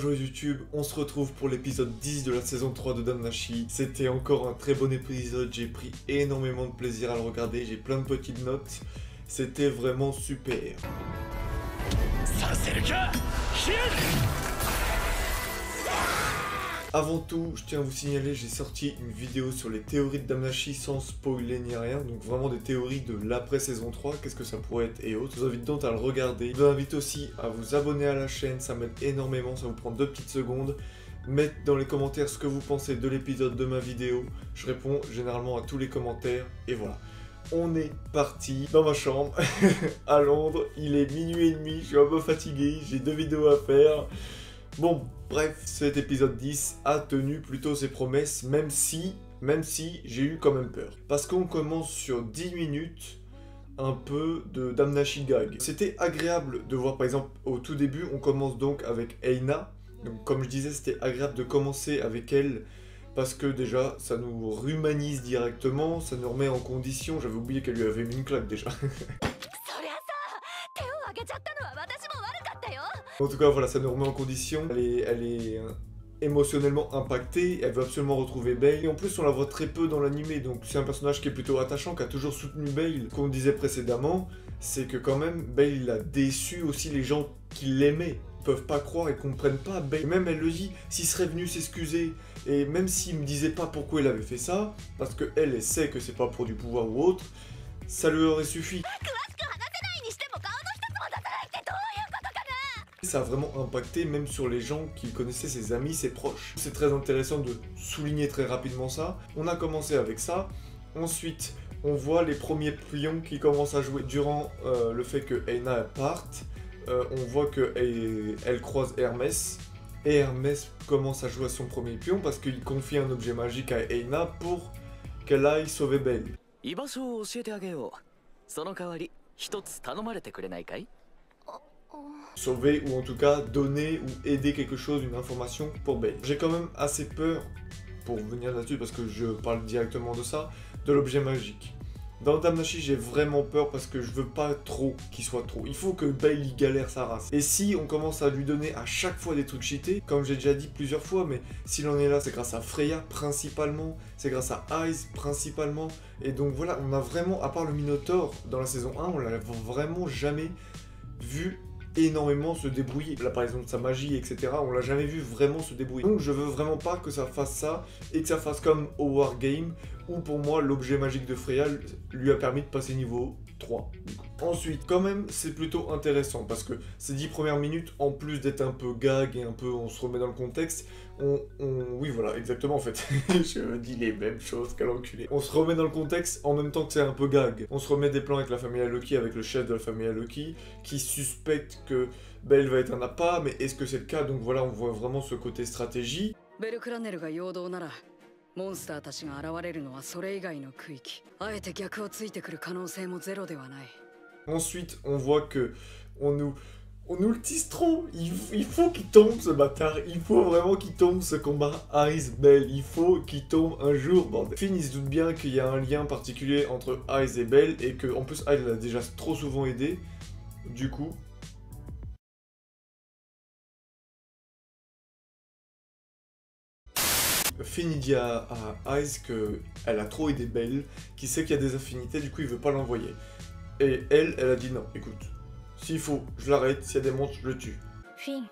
Bonjour YouTube, on se retrouve pour l'épisode 10 de la saison 3 de Damnashi. C'était encore un très bon épisode, j'ai pris énormément de plaisir à le regarder, j'ai plein de petites notes. C'était vraiment super. Avant tout, je tiens à vous signaler, j'ai sorti une vidéo sur les théories de Damnashi sans spoiler ni rien, donc vraiment des théories de l'après saison 3, qu'est-ce que ça pourrait être et autres. Je vous invite donc à le regarder. Je vous invite aussi à vous abonner à la chaîne, ça m'aide énormément, ça vous prend 2 petites secondes. Mettez dans les commentaires ce que vous pensez de l'épisode de ma vidéo, je réponds généralement à tous les commentaires, et voilà. On est parti dans ma chambre à Londres, il est minuit et demi, je suis un peu fatigué, j'ai 2 vidéos à faire. Bon, bref, cet épisode 10 a tenu plutôt ses promesses, même si j'ai eu quand même peur. Parce qu'on commence sur 10 minutes, un peu de Damnashi gag. C'était agréable de voir, par exemple, au tout début, on commence donc avec Eina. Donc comme je disais, c'était agréable de commencer avec elle, parce que déjà, ça nous humanise directement, ça nous remet en condition. J'avais oublié qu'elle lui avait mis une claque déjà. En tout cas, voilà, ça nous remet en condition. Elle est émotionnellement impactée, elle veut absolument retrouver Bale. Et en plus, on la voit très peu dans l'animé, donc c'est un personnage qui est plutôt attachant, qui a toujours soutenu Bale. Comme on disait précédemment, c'est que quand même, Bale, il a déçu aussi les gens qui l'aimaient. Ils peuvent pas croire et comprennent pas Bale. Et même elle le dit, s'il serait venu s'excuser, et même s'il me disait pas pourquoi il avait fait ça, parce que elle sait que c'est pas pour du pouvoir ou autre, ça lui aurait suffi. Ça a vraiment impacté même sur les gens qui connaissaient ses amis, ses proches. C'est très intéressant de souligner très rapidement ça. On a commencé avec ça. Ensuite, on voit les premiers pions qui commencent à jouer durant le fait que Eina parte. On voit qu'elle croise Hermès. Et Hermès commence à jouer son premier pion parce qu'il confie un objet magique à Eina pour qu'elle aille sauver Bale. Sauver ou en tout cas donner ou aider quelque chose, une information pour Bale. J'ai quand même assez peur, pour venir là-dessus parce que je parle directement de ça, de l'objet magique. Dans Damnashi, j'ai vraiment peur parce que je veux pas trop qu'il soit trop. Il faut que Bale y galère sa race. Et si on commence à lui donner à chaque fois des trucs cheatés, comme j'ai déjà dit plusieurs fois, mais s'il en est là, c'est grâce à Freya principalement, c'est grâce à Ice principalement. Et donc voilà, on a vraiment, à part le Minotaur dans la saison 1, on l'a vraiment jamais vu énormément se débrouiller. L'apparition de sa magie, etc. On l'a jamais vu vraiment se débrouiller. Donc je veux vraiment pas que ça fasse ça et que ça fasse comme au Wargame où pour moi l'objet magique de Freya lui a permis de passer niveau 3. Ensuite, quand même, c'est plutôt intéressant parce que ces 10 premières minutes, en plus d'être un peu gag et un peu on se remet dans le contexte, oui voilà, exactement en fait, je dis les mêmes choses qu'à l'enculé. On se remet dans le contexte en même temps que c'est un peu gag. On se remet des plans avec la famille Loki, avec le chef de la famille Loki, qui suspecte que Bale va être un appât, mais est-ce que c'est le cas? Donc voilà, on voit vraiment ce côté stratégie. Ensuite, on voit que on nous le tease trop. Il faut qu'il tombe ce bâtard. Il faut vraiment qu'il tombe ce combat Ice Bale. Il faut qu'il tombe un jour. Bordel. Finn il se doute bien qu'il y a un lien particulier entre Ice et Bale et que en plus Ice l'a déjà trop souvent aidé. Du coup. Finn il dit à Ice qu'elle a trop aidé Bale, qu'il sait qu'il y a des affinités, du coup il veut pas l'envoyer. Et elle a dit non, écoute, s'il faut, je l'arrête, s'il y a des monstres, je le tue. Finn,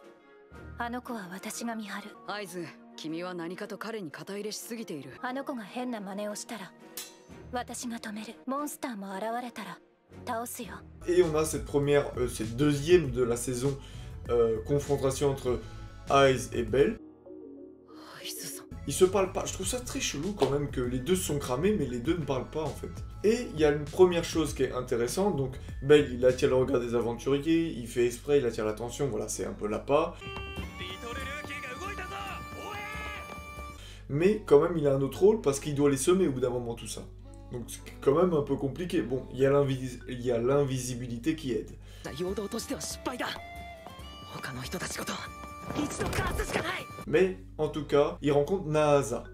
et on a cette deuxième de la saison, confrontation entre Ice et Bale. Ils se parlent pas, je trouve ça très chelou quand même que les deux se sont cramés mais les deux ne parlent pas en fait. Et il y a une première chose qui est intéressante, donc Bale il attire le regard des aventuriers, il fait exprès, il attire l'attention, voilà c'est un peu l'appât. Mais quand même il a un autre rôle parce qu'il doit les semer au bout d'un moment tout ça. Donc c'est quand même un peu compliqué. Bon, il y a l'invisibilité qui aide. Mais en tout cas, il rencontre Nahasa.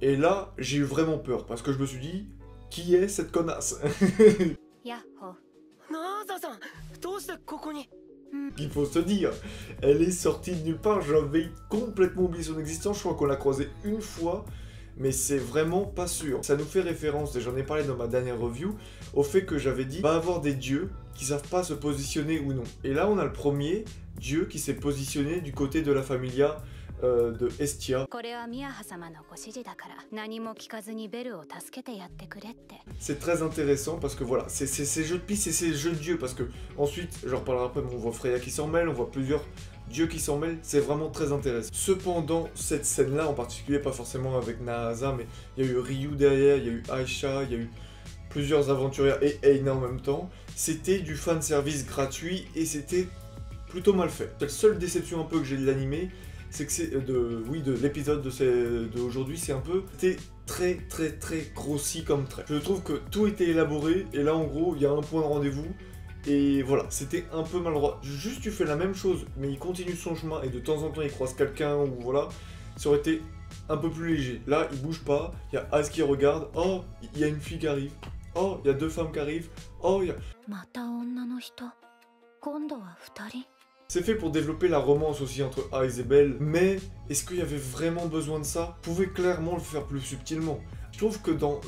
Et là, j'ai eu vraiment peur parce que je me suis dit, qui est cette connasse? qu'il faut se dire. Elle est sortie de nulle part, j'avais complètement oublié son existence, je crois qu'on l'a croisée une fois, mais c'est vraiment pas sûr. Ça nous fait référence, et j'en ai parlé dans ma dernière review, au fait que j'avais dit, va avoir des dieux qui savent pas se positionner ou non. Et là, on a le premier dieu qui s'est positionné du côté de la familia de Estia. C'est très intéressant parce que voilà, c'est ces jeux de pistes et ces jeux de dieux, parce que ensuite, je reparlerai après, mais on voit Freya qui s'en mêle, on voit plusieurs dieux qui s'en mêlent, c'est vraiment très intéressant. Cependant, cette scène-là en particulier, pas forcément avec Nahasa, mais il y a eu Ryu derrière, il y a eu Aisha, il y a eu plusieurs aventurières et Eina en même temps, c'était du fanservice gratuit et c'était plutôt mal fait. La seule déception un peu que j'ai de l'animé, c'est que c'est de l'épisode d'aujourd'hui, c'est un peu, c'était très grossi comme trait. Je trouve que tout était élaboré et là en gros il y a un point de rendez-vous et voilà, c'était un peu maladroit. Juste tu fais la même chose mais il continue son chemin et de temps en temps il croise quelqu'un ou voilà, ça aurait été un peu plus léger. Là il bouge pas, il y a Az qui regarde, oh il y a une fille qui arrive, oh il y a deux femmes qui arrivent, oh il y a... C'est fait pour développer la romance aussi entre Az et Belle, mais est-ce qu'il y avait vraiment besoin de ça? Vous pouvez clairement le faire plus subtilement. Je trouve que dans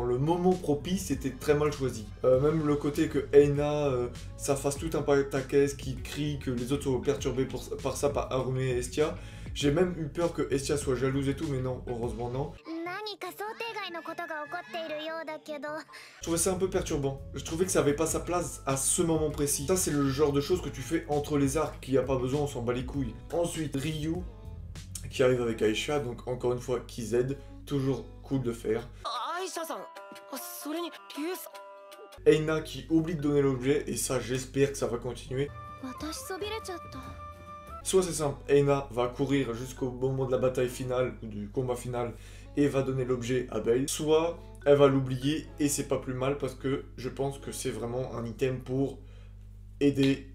le moment propice, c'était très mal choisi. Même le côté que Eina, ça fasse tout un pataquès, qui crie, que les autres soient perturbés par ça, par Harume et Estia. J'ai même eu peur que Estia soit jalouse et tout, mais non, heureusement non. Je trouvais ça un peu perturbant. Je trouvais que ça avait pas sa place à ce moment précis. Ça, c'est le genre de choses que tu fais entre les arcs, qu'il n'y a pas besoin, on s'en bat les couilles. Ensuite, Ryu, qui arrive avec Aisha, donc encore une fois, qui aide. Toujours cool de faire. Eina qui oublie de donner l'objet, et ça, j'espère que ça va continuer. Soit c'est simple, Eina va courir jusqu'au moment de la bataille finale, ou du combat final, et va donner l'objet à Belle, soit elle va l'oublier, et c'est pas plus mal, parce que je pense que c'est vraiment un item pour aider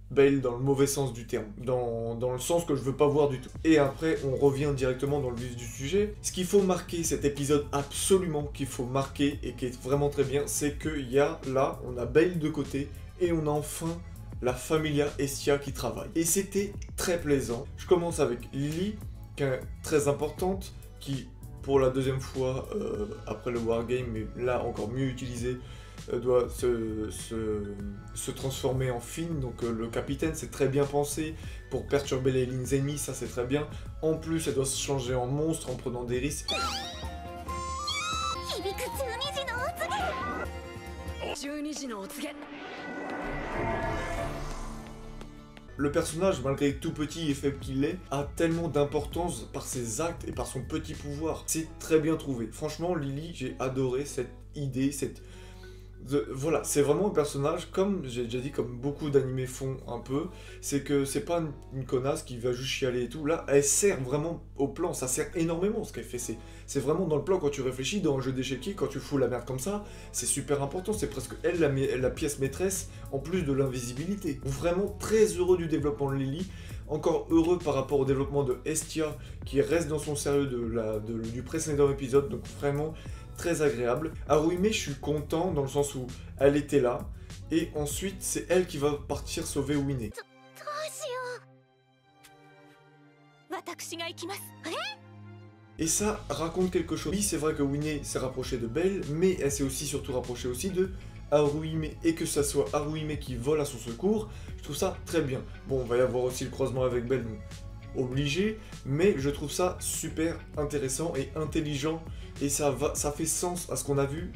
Belle dans le mauvais sens du terme, dans le sens que je veux pas voir du tout. Et après, on revient directement dans le vif du sujet. Ce qu'il faut marquer, cet épisode absolument qu'il faut marquer, et qui est vraiment très bien, c'est qu'il y a là, on a Belle de côté, et on a enfin la familia Estia qui travaille. Et c'était très plaisant. Je commence avec Lily, qui est très importante, qui, pour la deuxième fois, après le Wargame, mais là encore mieux utilisée, doit se transformer en Finn. Donc le capitaine, c'est très bien pensé pour perturber les lignes ennemies, ça c'est très bien. En plus, elle doit se changer en monstre en prenant des risques. Le personnage, malgré tout petit et faible qu'il est, a tellement d'importance par ses actes et par son petit pouvoir. C'est très bien trouvé. Franchement, Lily, j'ai adoré cette idée, voilà, c'est vraiment un personnage, comme j'ai déjà dit, comme beaucoup d'animés font un peu, c'est que c'est pas une connasse qui va juste chialer et tout. Là, elle sert vraiment au plan, ça sert énormément ce qu'elle fait. C'est vraiment dans le plan quand tu réfléchis, dans un jeu d'échecs, quand tu fous la merde comme ça, c'est super important, c'est presque elle la pièce maîtresse, en plus de l'invisibilité. Vraiment très heureux du développement de Lily, encore heureux par rapport au développement de Estia, qui reste dans son sérieux du précédent épisode, donc vraiment très agréable. Haruhime, je suis content dans le sens où elle était là, et ensuite c'est elle qui va partir sauver Winnie. Et ça raconte quelque chose. Oui, c'est vrai que Winnie s'est rapprochée de Belle, mais elle s'est aussi surtout rapprochée aussi de Haruhime, et que ça soit Haruhime qui vole à son secours, je trouve ça très bien. Bon, on va y avoir aussi le croisement avec Belle, donc obligé, mais je trouve ça super intéressant et intelligent, et ça fait sens à ce qu'on a vu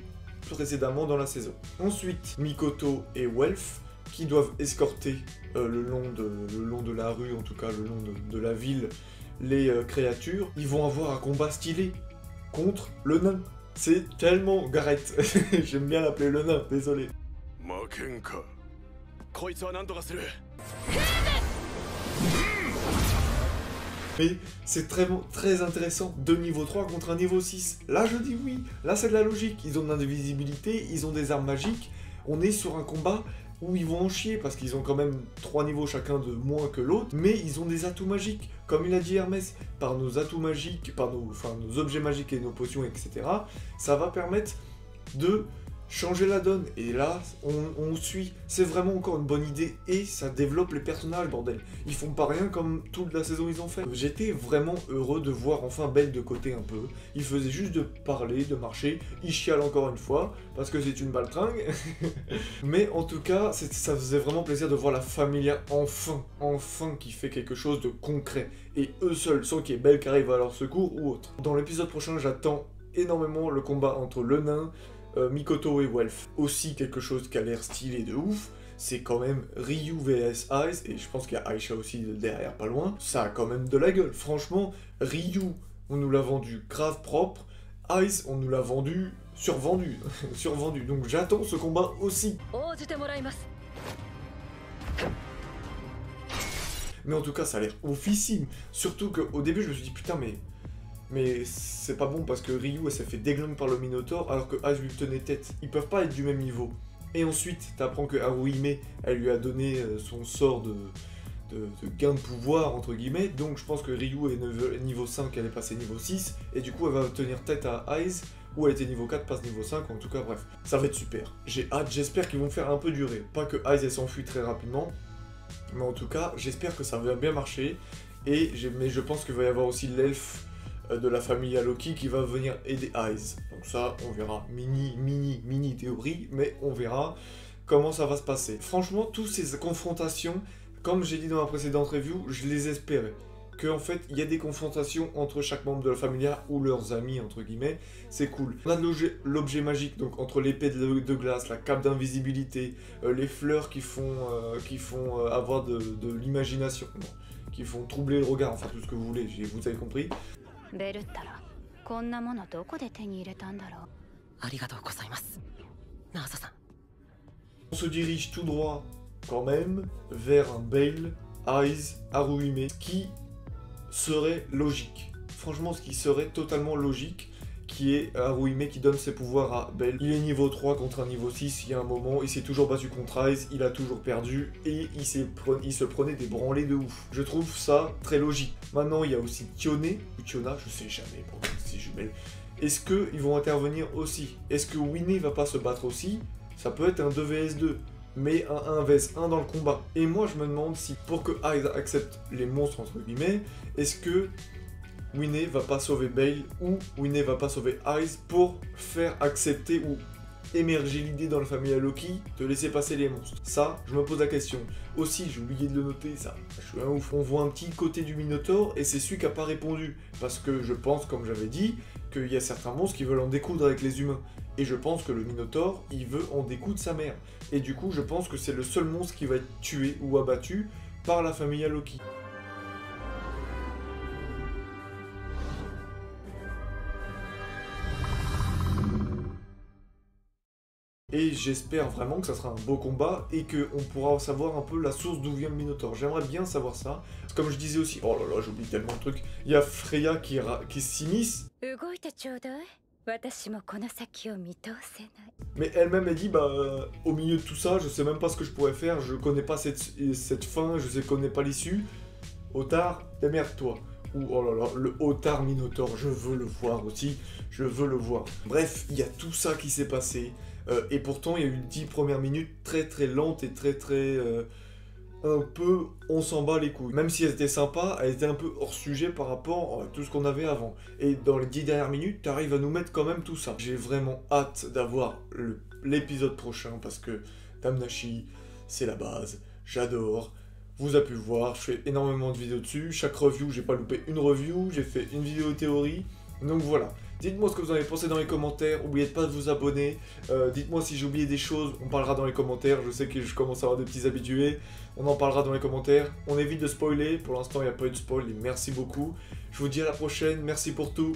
précédemment dans la saison. Ensuite, Mikoto et Welf, qui doivent escorter le long de la rue, en tout cas le long de la ville, les créatures. Ils vont avoir un combat stylé contre le nain. C'est tellement Gareth. J'aime bien l'appeler le nain, désolé. Mais c'est très intéressant, de niveau 3 contre un niveau 6. Là je dis oui, là c'est de la logique, ils ont de l'invisibilité, ils ont des armes magiques, on est sur un combat où ils vont en chier, parce qu'ils ont quand même 3 niveaux chacun de moins que l'autre, mais ils ont des atouts magiques, comme il a dit Hermès, par nos atouts magiques, par nos objets magiques et nos potions, etc., ça va permettre de changer la donne. Et là, on suit. C'est vraiment encore une bonne idée et ça développe les personnages, bordel. Ils font pas rien comme toute la saison ils ont fait. J'étais vraiment heureux de voir enfin Bell de côté un peu. Il faisait juste de parler, de marcher. Il chiale encore une fois parce que c'est une baltringue. Mais en tout cas, ça faisait vraiment plaisir de voir la Familia enfin qui fait quelque chose de concret. Et eux seuls, sans qu'il y ait Bell qui arrive à leur secours ou autre. Dans l'épisode prochain, j'attends énormément le combat entre le nain, Mikoto et Welf. Aussi quelque chose qui a l'air stylé de ouf, c'est quand même Ryu vs Aiz, et je pense qu'il y a Aisha aussi derrière pas loin, ça a quand même de la gueule. Franchement, Ryu, on nous l'a vendu grave propre, Aiz, on nous l'a vendu survendu, survendu, donc j'attends ce combat aussi. Mais en tout cas, ça a l'air oufissime, surtout qu'au début je me suis dit putain mais c'est pas bon parce que Ryu elle s'est fait déglingue par le Minotaur alors que Aiz lui tenait tête. Ils peuvent pas être du même niveau. Et ensuite, t'apprends que Haruhime, elle lui a donné son sort de gain de pouvoir, entre guillemets. Donc je pense que Ryu est niveau 5, elle est passée niveau 6. Et du coup, elle va tenir tête à Aiz, où elle était niveau 4, passe niveau 5. En tout cas, bref, ça va être super. J'ai hâte, j'espère qu'ils vont faire un peu durer. Pas que Aiz elle s'enfuit très rapidement. Mais en tout cas, j'espère que ça va bien marcher. Mais je pense qu'il va y avoir aussi l'elfe de la famille Loki qui va venir aider Aiz. Donc ça, on verra. Mini théorie, mais on verra comment ça va se passer. Franchement, toutes ces confrontations, comme j'ai dit dans la précédente review, je les espérais. Qu'en fait, il y a des confrontations entre chaque membre de la familia ou leurs amis, entre guillemets, c'est cool. On a l'objet magique, donc entre l'épée de glace, la cape d'invisibilité, les fleurs qui font avoir de l'imagination, qui font troubler le regard, enfin tout ce que vous voulez, vous avez compris. On se dirige tout droit, quand même, vers un Bale, Aiz, Haruhime, qui serait logique. Franchement, ce qui serait totalement logique, qui est Haruhime qui donne ses pouvoirs à Bell. Il est niveau 3 contre un niveau 6, il y a un moment, il s'est toujours battu contre Aiz, il a toujours perdu, et il se prenait des branlées de ouf. Je trouve ça très logique. Maintenant, il y a aussi Tione, ou Tiona, je sais jamais pour ces jumelles. Est-ce qu'ils vont intervenir aussi? Est-ce que Winnie va pas se battre aussi? Ça peut être un 2 vs 2. Mais un 1 vs 1 dans le combat. Et moi je me demande si pour que Aiz accepte les monstres entre guillemets, est-ce que Winnie va pas sauver Bale ou Winnie va pas sauver Aiz pour faire accepter ou émerger l'idée dans la famille Loki de laisser passer les monstres. Ça, je me pose la question. Aussi, j'ai oublié de le noter, ça. Je suis un ouf. On voit un petit côté du Minotaur et c'est celui qui n'a pas répondu. Parce que je pense, comme j'avais dit, qu'il y a certains monstres qui veulent en découdre avec les humains. Et je pense que le Minotaur, il veut en découdre sa mère. Et du coup, je pense que c'est le seul monstre qui va être tué ou abattu par la famille Loki. Et j'espère vraiment que ça sera un beau combat et qu'on pourra savoir un peu la source d'où vient le Minotaur. J'aimerais bien savoir ça. Comme je disais aussi, oh là là, j'oublie tellement de trucs. Il y a Freya qui s'immisce. Mais elle-même, elle dit, bah, au milieu de tout ça, je sais même pas ce que je pourrais faire, je connais pas cette fin, je connais pas l'issue. Otard, démerde-toi. Ou, oh là là, le Otard Minotaur, je veux le voir aussi, je veux le voir. Bref, il y a tout ça qui s'est passé. Et pourtant, il y a eu 10 premières minutes très lentes et très un peu, on s'en bat les couilles. Même si elles étaient sympas, elles étaient un peu hors sujet par rapport à tout ce qu'on avait avant. Et dans les 10 dernières minutes, tu arrives à nous mettre quand même tout ça. J'ai vraiment hâte d'avoir l'épisode prochain parce que Damnashi, c'est la base. J'adore. Vous avez pu le voir, je fais énormément de vidéos dessus. Chaque review, j'ai pas loupé une review, j'ai fait une vidéo théorie. Donc voilà. Dites-moi ce que vous en avez pensé dans les commentaires, n'oubliez pas de vous abonner, dites-moi si j'ai oublié des choses, on parlera dans les commentaires, je sais que je commence à avoir des petits habitués, on en parlera dans les commentaires, on évite de spoiler, pour l'instant il n'y a pas eu de spoil, et merci beaucoup, je vous dis à la prochaine, merci pour tout.